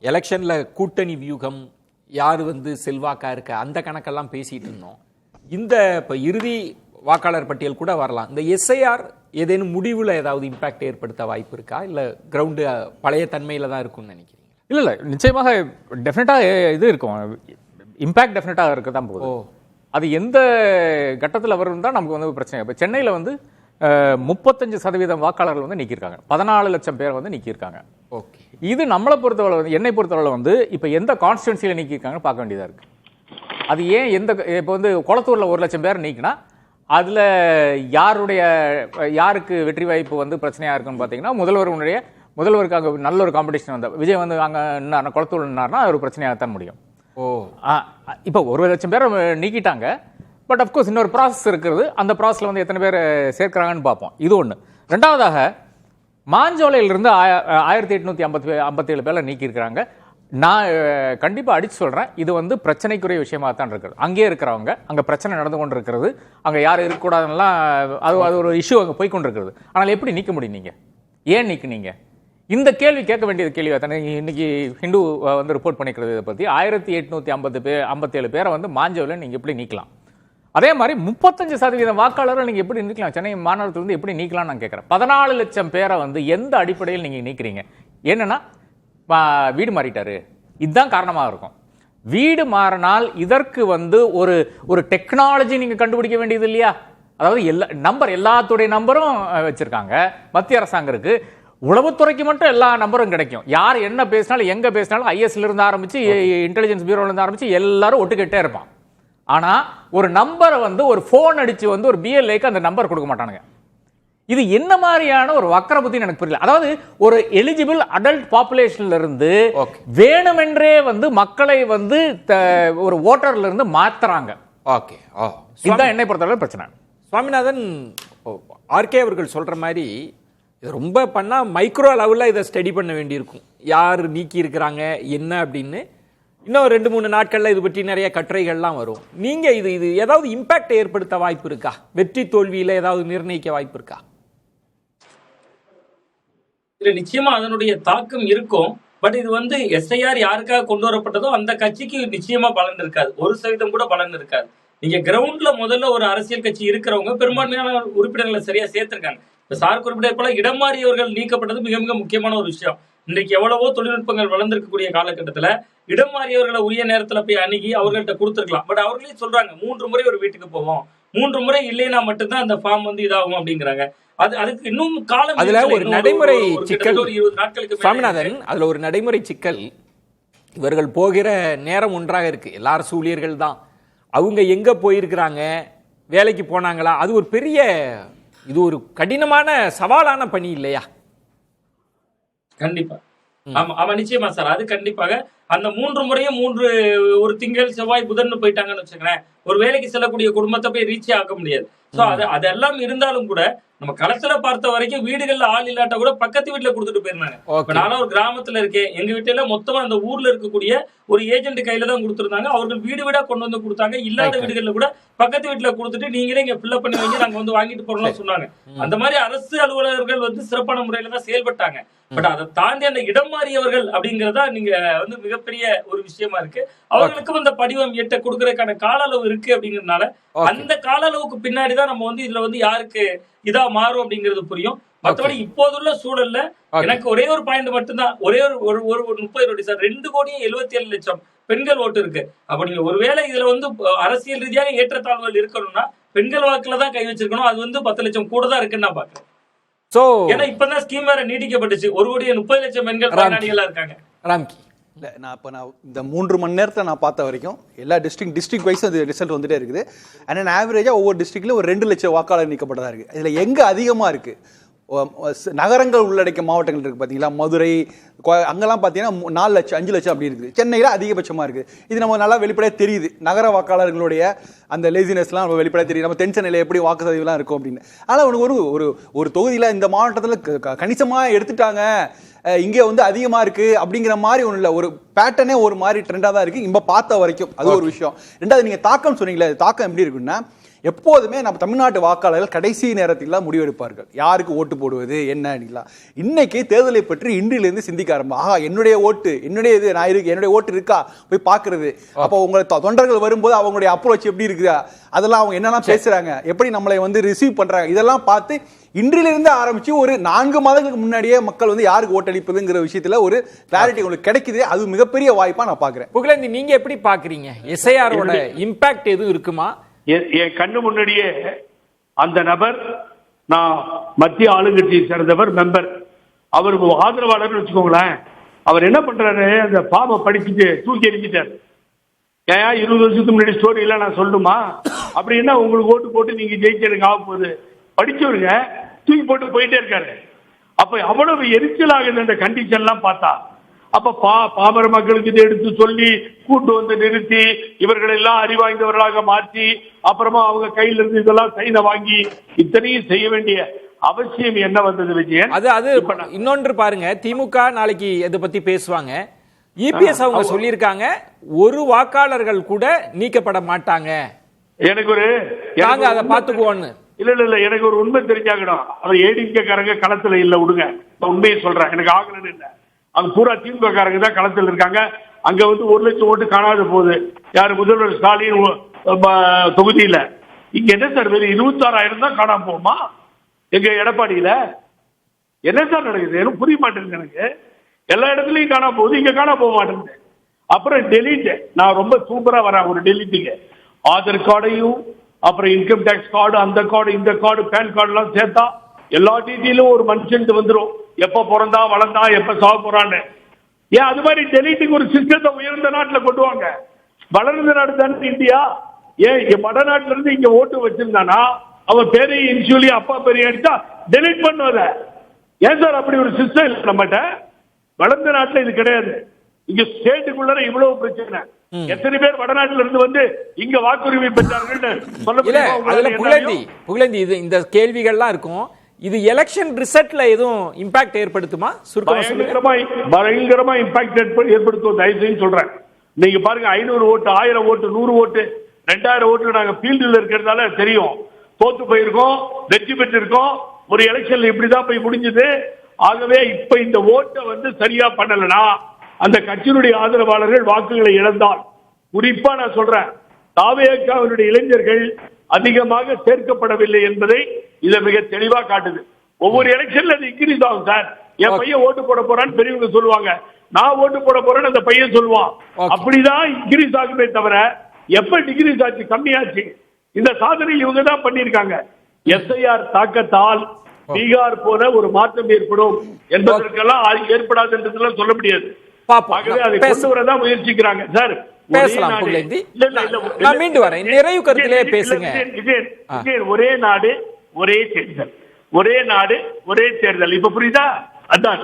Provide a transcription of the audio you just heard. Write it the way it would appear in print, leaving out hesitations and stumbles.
எலெக்ஷன்ல கூட்டணி வியூகம் யார் செல்வாக்கா இருக்க அந்த கணக்கெல்லாம் பேசிட்டு இருந்தோம். இந்த இப்ப இறுதி வாக்காளர் பட்டியல் கூட வரலாம். இந்த எஸ்ஐஆர் ஏதேனும் முடிவுல ஏதாவது இம்பாக்ட் ஏற்படுத்த வாய்ப்பு இருக்கா, இல்ல கிரவுண்டு பழைய தன்மையில தான் இருக்கும்னு நினைக்கிறீங்க? இல்ல நிச்சயமாக டெஃபினட்டா இது இருக்கும், இம்பாக்ட் டெஃபினட்டா இருக்க தான் போகுது. அது எந்த கட்டத்தில் வரும் தான் நமக்கு பிரச்சனை. இப்போ சென்னையில் 35% வாக்காளர்கள் நீக்கியிருக்காங்க, 14 லட்சம் பேர் நீக்கியிருக்காங்க. ஓகே, இது நம்மளை பொறுத்தவரை, என்னை பொறுத்தவரை இப்போ எந்த கான்ஸ்டிடுவன்சியில் நீக்கியிருக்காங்க பார்க்க வேண்டியதாக இருக்கு. அது ஏன் எந்த இப்போ கொளத்தூர்ல 1 லட்சம் பேர் நீக்கினா அதுல யாருக்கு வெற்றி வாய்ப்பு பிரச்சனையா இருக்குன்னு பார்த்தீங்கன்னா, முதல்வருக்கு அங்கே நல்ல ஒரு காம்படிஷன் வந்த விஜய் அங்கே கொளத்தூர் நின்னார்னா அது ஒரு பிரச்சனையாகத்தான் முடியும். இப்போ 1 லட்சம் பேர் நீக்கிட்டாங்க. பட் அஃப்கோர்ஸ் இன்னொரு ப்ராசஸ் இருக்கிறது. அந்த ப்ராசஸில் எத்தனை பேர் சேர்க்கிறாங்கன்னு பார்ப்போம். இது ஒன்று. ரெண்டாவதாக மாஞ்சோலையிலிருந்து 1857 பேர்ல நீக்கியிருக்கிறாங்க. நான் கண்டிப்பாக அடிச்சு சொல்கிறேன், இது பிரச்சனைக்குரிய விஷயமாக தான் இருக்குது. அங்கேயே இருக்கிறவங்க, அங்கே பிரச்சனை நடந்து கொண்டு இருக்கிறது, அங்கே யாரும் இருக்கக்கூடாதுலாம் அது ஒரு இஷ்யூ அங்கே போய் கொண்டு இருக்கிறது. ஆனால் எப்படி நீக்க முடியும்? நீங்கள் ஏன் நீக்குனீங்க? இந்த கேள்வி கேட்க வேண்டியது கேள்வியாக தானே. இன்னைக்கு ஹிந்து ரிப்போர்ட் பண்ணிக்கிறது இதை பற்றி 1857 பேரை மாஞ்சோவில் நீங்கள் எப்படி நீக்கலாம்? அதே மாதிரி 35% வாக்காளர்கள் நீங்கள் எப்படி நீக்கலாம்? சென்னை மாநகரத்திலிருந்து எப்படி நீக்கலாம்னு நான் கேட்குறேன். 14 லட்சம் பேரை எந்த அடிப்படையில் நீங்கள் நீக்கிறீங்க? என்னன்னா வீடு மாறிட்டாரு, இதுதான் காரணமாக இருக்கும். வீடு மாறினால் இதற்கு ஒரு டெக்னாலஜி நீங்க கண்டுபிடிக்க வேண்டியது இல்லையா? அதாவது எல்லாத்துடைய நம்பரும் வச்சிருக்காங்க மத்திய அரசாங்கம் இருக்கு. உளவுத்துறைக்கு மட்டும் எல்லா நம்பரும் கிடைக்கும். யார் என்ன பேசினாலும் எங்க பேசினாலும் ஐஎஸ்ல இருந்து ஆரம்பிச்சு இன்டெலிஜென்ஸ் பியூரோல இருந்து ஆரம்பிச்சு எல்லாரும் ஒட்டுக்கிட்டே இருப்பான். ஆனா ஒரு நம்பரை ஒரு போன் அடிச்சு ஒரு பிஎல்ஏக்கு அந்த நம்பர் கொடுக்க மாட்டானுங்க. இது என்ன மாதிரியான ஒரு வக்கர புத்தி எனக்கு புரியல. அதாவது ஒரு எலிஜிபிள் அடல்ட் பாப்புலேஷன்ல இருந்து வேணுமென்றே மக்களை ஒரு ஓட்டர்ல இருந்து மாத்துறாங்க. ஓகே, இதுதான் என்னை பொறுத்தவரை பிரச்சனை. சுவாமிநாதன், ஆர்கே அவர்கள் சொல்ற மாதிரி ரொம்ப பண்ணா மைக்ரோ லெவலில் இதை ஸ்டடி பண்ண வேண்டியிருக்கும். யார் நீக்கி இருக்கிறாங்க என்ன அப்படின்னு. இன்னும் 2-3 நாட்கள்ல இது பற்றி நிறைய கட்டுரைகள்லாம் வரும். நீங்க இது ஏதாவது இம்பாக்ட் ஏற்படுத்த வாய்ப்பு இருக்கா? வெற்றி தோல்வியில ஏதாவது நிர்ணயிக்க வாய்ப்பு இருக்கா? இதுல நிச்சயமா அதனுடைய தாக்கம் இருக்கும். பட் இது எஸ்ஐஆர் யாருக்காக கொண்டு வரப்பட்டதோ அந்த கட்சிக்கு நிச்சயமா பலன் இருக்காது. 1% கூட பலன் இருக்காது. நீங்க கிரவுண்ட்ல முதல்ல ஒரு அரசியல் கட்சி இருக்கிறவங்க பெரும்பான்மையான உறுப்பினர்களை சரியா சேர்த்திருக்காங்க. இப்ப சார் குறிப்பிட்ட போல இடம் மாறியவர்கள் நீக்கப்பட்டது மிக மிக முக்கியமான ஒரு விஷயம். இன்றைக்கு எவ்வளவோ தொழில்நுட்பங்கள் வளர்ந்திருக்கக்கூடிய காலகட்டத்துல இடம் மாறியவர்களை உரிய நேரத்துல போய் அணுகி அவர்கள்ட்ட கொடுத்துருக்கலாம். பட் அவர்களே சொல்றாங்க 3 முறை ஒரு வீட்டுக்கு போவோம், 3 முறை இல்லைன்னா மட்டும்தான் அந்த ஃபார்ம் இதாகும் அப்படிங்கிறாங்க. அதுக்கு இன்னும் காலம். அதுல ஒரு நடைமுறை சிக்கல் 20 நாட்களுக்கு சாமிநாதன், அதுல ஒரு நடைமுறை சிக்கல். இவர்கள் போகிற நேரம் ஒன்றாக இருக்கு. எல்லாரும் ஊழியர்கள் தான். அவங்க எங்க போயிருக்கிறாங்க, வேலைக்கு போனாங்களா, அது ஒரு பெரிய இது ஒரு கடினமான சவாலான பணி இல்லையா? கண்டிப்பா. ஆமா நிச்சயமா சார். அது கண்டிப்பாக அந்த 3 முறையும் ஒரு திங்கள் செவ்வாய் புதன் போயிட்டாங்கன்னு வச்சுக்கிறேன், ஒரு வேலைக்கு செல்லக்கூடிய குடும்பத்தை போய் ரீச்சே ஆக்க முடியாது. சோ அதெல்லாம் இருந்தாலும் கூட நம்ம களத்துல பார்த்த வரைக்கும் வீடுகள்ல ஆள் இல்லாட்ட கூட பக்கத்து வீட்டுல கொடுத்துட்டு போயிருந்தாங்க. இப்ப நானும் ஒரு கிராமத்துல இருக்கேன். எங்க வீட்டுல மொத்தமா அந்த ஊர்ல இருக்கக்கூடிய ஒரு ஏஜென்ட் கையில தான் கொடுத்துருந்தாங்க. அவர்கள் வீடு வீடா கொண்டு கொடுத்தாங்க. இல்லாத வீடுகள்ல கூட பக்கத்து வீட்டுல கொடுத்துட்டு நீங்களே இங்க ஃபில் பண்ணி வைங்க, நாங்க வாங்கிட்டு போறோம்னு சொன்னாங்க. அந்த மாதிரி அரசு அலுவலர்கள் சிறப்பான முறையில தான் செயல்பட்டாங்க. பட் அதை தாண்டி அந்த இடம் மாறியவர்கள் அப்படிங்கறதா நீங்க மிகப்பெரிய ஒரு விஷயமா இருக்கு. அவர்களுக்கும் அந்த படிவம் எட்ட கொடுக்கறதுக்கான கால அளவு இருக்கு அப்படிங்கறதுனால அந்த கால அளவுக்கு பின்னாடிதான் நம்ம இதுல யாருக்கு இதா மாறும் அப்படிங்கிறது புரியும். மற்றபடி இப்போதுள்ள சூழல்ல எனக்கு ஒரே ஒரு பாயிண்ட் மட்டும்தான், ஒரே ஒரு 30 கோடி சார், 2,77,00,000 பெண்கள் ஓட்டு இருக்கு. அப்ப நீங்க ஒருவேளை இதுல அரசியல் ரீதியாக ஏற்றத்தாழ்வுகள் இருக்கணும்னா பெண்கள் வாக்குல தான் கை வச்சிருக்கணும். அது 10 லட்சம் கூட தான் இருக்குன்னு நான் பாக்குறேன். ஏன்னா இப்பதான் ஸ்கீம் வேற நீட்டிக்கப்பட்டுச்சு. 1,30,00,000 பெண்கள் பயனாளிகளா இருக்காங்க. ராம்கி, நான் இந்த 3 மணி நேரத்தில் நான் பார்த்த வரைக்கும் எல்லா டிஸ்ட்ரிக்ட் வைஸ் அது ரிசல்ட் வந்துட்டே இருக்குது. அண்ட் ஆவரேஜாக ஒவ்வொரு டிஸ்ட்ரிக்ட்லையும் ஒரு 2 லட்சம் வாக்காளர் நீக்கப்பட்டதாக இருக்குது. இதில் எங்கே அதிகமாக இருக்குது, நகரங்கள் உள்ளடக்கிய மாவட்டங்கள் இருக்குது பார்த்தீங்களா, மதுரை அங்கெல்லாம் பார்த்தீங்கன்னா 4 லட்சம் 5 லட்சம் அப்படி இருக்குது. சென்னையில் அதிகபட்சமாக இருக்குது. இது நம்ம நல்லா வெளிப்படையாக தெரியுது. நகர வாக்காளர்களுடைய அந்த லேசினஸ்லாம் நம்ம வெளிப்படையாக தெரியுது. நம்ம தென்சென்னையில் எப்படி வாக்குச்சதவீதம்லாம் இருக்கும் அப்படின்னு. ஆனால் உனக்கு ஒரு தொகுதியில் இந்த மாவட்டத்தில் கணிசமாக எடுத்துட்டாங்க, இங்கே வந்து அதிகமா இருக்கு அப்படிங்கிற மாதிரி ஒண்ணு இல்ல, ஒரு பேட்டர்னே ஒரு மாதிரி ட்ரெண்டா தான் இருக்கு இப்ப பார்த்த வரைக்கும். அது ஒரு விஷயம். ரெண்டாவது நீங்க தாக்கம் சொன்னீங்களே, தாக்கம் எப்படி இருக்குன்னா எப்போதுமே நம்ம தமிழ்நாட்டு வாக்காளர்கள் கடைசி நேரத்தில் முடிவெடுப்பார்கள் யாருக்கு ஓட்டு போடுவது என்ன. இன்னைக்கு தேர்தலை பற்றி இன்றிலிருந்து சிந்திக்க ஆரம்பம். என்னுடைய ஓட்டு, என்னுடைய இது நான் இருக்கு, என்னுடைய ஓட்டு இருக்கா போய் பாக்குறது. அப்போ உங்களை தொண்டர்கள் வரும்போது அவங்களுடைய அப்ரோச் எப்படி இருக்குதா, அதெல்லாம் அவங்க என்னெல்லாம் பேசுறாங்க, எப்படி நம்மளை வந்து ரிசீவ் பண்றாங்க, இதெல்லாம் பார்த்து இன்றிலிருந்து ஆரம்பிச்சு ஒரு 4 மாதங்களுக்கு முன்னாடியே மக்கள் வந்து யாருக்கு ஓட்டளிப்பதுங்கிற விஷயத்துல ஒரு கிளாரிட்டி உங்களுக்கு கிடைக்குது. அது மிகப்பெரிய வாய்ப்பா நான் பாக்குறேன். புகழேந்தி, நீங்க எப்படி பாக்குறீங்க? எஸ்ஐஆரோட இம்பாக்ட் எதுவும் இருக்குமா? என் கண்ணு முன்னாடியே அந்த நபர், நான் மத்திய ஆளுங்கட்சியை சேர்ந்தவர், மெம்பர், அவர் ஆதரவாளர் வச்சுக்கோங்களேன். அவர் என்ன பண்றாரு, அந்த பாம்பை படிச்சுட்டு தூக்கி எறிஞ்சிட்டார். ஏன் 20 வருஷத்துக்கு முன்னாடி ஸ்டோரி எல்லாம் நான் சொல்லணுமா? அப்படின்னா உங்களுக்கு ஓட்டு போட்டு நீங்க ஜெயிச்சதுக்கு ஆக போகுது. படிச்சவருங்க தூக்கி போட்டு போயிட்டே இருக்காரு. அப்ப அவ்வளவு எரிச்சலாக இந்த கண்டிஷன் எல்லாம் பார்த்தா, அப்ப பாமர மக்களுக்கு இதை எடுத்து சொல்லி கூட்டு வந்து நிறுத்தி இவர்கள் எல்லாம் அறிவாய்ந்தவர்களாக மாற்றி அப்புறமா அவங்க கையில இருந்து இதெல்லாம் சைனை வாங்கி இத்தனையும் செய்ய வேண்டிய அவசியம் என்ன வந்தது விஜயன்? அது இன்னொன்று பாருங்க, திமுக நாளைக்கு இதை பத்தி பேசுவாங்க. இபிஎஸ் அவங்க சொல்லியிருக்காங்க, ஒரு வாக்காளர்கள் கூட நீக்கப்பட மாட்டாங்க, எனக்கு ஒரு நாங்க அதை பாத்துக்குவோம்னு. இல்ல எனக்கு ஒரு உண்மை தெரிஞ்சாகணும். அவர் ஏடிஎம்கே காரங்க களத்துல இல்ல, விடுங்க, உண்மையை சொல்றேன். எனக்கு ஆகலன்னு இல்லை, அங்க பூரா திமுக காரங்க தான் களத்தில் இருக்காங்க. அங்க வந்து 1 லட்சம் ஓட்டு காணாத போகுது. யாரு, முதல்வர் ஸ்டாலின் தொகுதியில. இங்க என்ன சார், வெறும் 26,000 தான் காணாம போகுமா எங்க எடப்பாடியில? என்ன சார் நடக்குது எனக்கு புரிய மாட்டேங்குது. எனக்கு எல்லா இடத்துலயும் காணாம போகுது, இங்க காணாம போக மாட்டேங்குது. அப்புறம் டெலிட், நான் ரொம்ப சூப்பரா வரேன் ஒரு டெலிட்டுக்கு. ஆதார் கார்டையும் அப்புறம் இன்கம் டேக்ஸ் கார்டு, அந்த கார்டு, இந்த கார்டு, பேன் கார்டு எல்லாம் சேர்த்தா எல்லா டீட்டெயிலும் ஒரு மனுஷன் வந்துடும். எப்ப பிறந்தா வளர்ந்தா எப்ப சாக போறான்னு. ஏன் அது மாதிரி டெலிட்டுக்கு ஒரு சிஸ்டத்தை உயர்ந்த நாட்டுல கொண்டு வாங்க. வளர்ந்த நாடு தானே இந்தியா. ஏன் வடநாட்டுல இருந்து இங்க ஓட்டு வச்சிருந்தானா அவன் பேரையும் இன்சூலி அப்பா பேரையும் அடிச்சா டெலிட் பண்ணுவத. ஏன் சார் அப்படி ஒரு சிஸ்டம் இல்லை நம்மகிட்ட? வளர்ந்த நாட்டுல இது கிடையாது. இங்க ஸ்டேட்டுக்குள்ள இவ்வளவு பிரச்சனை. எத்தனை பேர் வடநாட்டுல இருந்து வந்து இங்க வாக்குரிமை பெற்றார்கள் சொல்ல புகழேந்தி, இது இந்த கேள்விகள்லாம் இருக்கும். இது எலெக்ஷன் ரிசல்ட்ல எதுவும் இம்பாக்ட் ஏற்படுத்துமா? பயங்கரமா இம்பாக்ட் ஏற்படுத்தும். தயவு செய்து சொல்றேன். நீங்க பாருங்க, 500 ஓட்டு, 1000 ஓட்டு, 100 ஓட்டு, 2000 ஓட்டு நாங்க ஃபீல்டில் இருக்கிறதால தெரியும். தோத்து போயிருக்கோம், வெற்றி பெற்றிருக்கோம். ஒரு எலெக்ஷன்ல இப்படிதான் போய் முடிஞ்சது. ஆகவே இப்ப இந்த ஓட்டை வந்து சரியா பண்ணலனா அந்த கட்சியினுடைய ஆதரவாளர்கள் வாக்குகளை இழந்தால், குறிப்பா நான் சொல்றேன், தாவேகாவினுடைய இளைஞர்கள் அதிகமாக சேர்க்கப்படவில்லை என்பதை இதை மிக தெளிவா காட்டுது. ஒவ்வொரு எலெக்ஷன்ல அது இன்க்ரீஸ் ஆகும் சார். என் பையன் ஓட்டு போட போறான்னு பெரியவங்க சொல்லுவாங்க, நான் ஓட்டு போட போறேன்னு அந்த பையன் சொல்லுவான். அப்படிதான் இன்க்ரீஸ் ஆகுமே தவிர எப்ப டிகிரீஸ் ஆச்சு, கம்மியாச்சு. இந்த சாதனை இவங்க தான் பண்ணிருக்காங்க. எஸ்ஐஆர் தாக்கத்தால் பீகார் போல ஒரு மாற்றம் ஏற்படும் என்பதற்கெல்லாம் ஏற்படாது என்றதெல்லாம் சொல்ல முடியாது. ஆகவே அதை கொண்டு வரதான் முயற்சிக்கிறாங்க சார். பேசலாம் புகழேந்தி, நான் மீண்டும் வரேன். நிறைவு கருத்திலே பேசுங்க. ஒரே நாடு ஒரே தேர்தல், ஒரே நாடு ஒரே தேர்தல். இப்ப புரியுதா? அதான்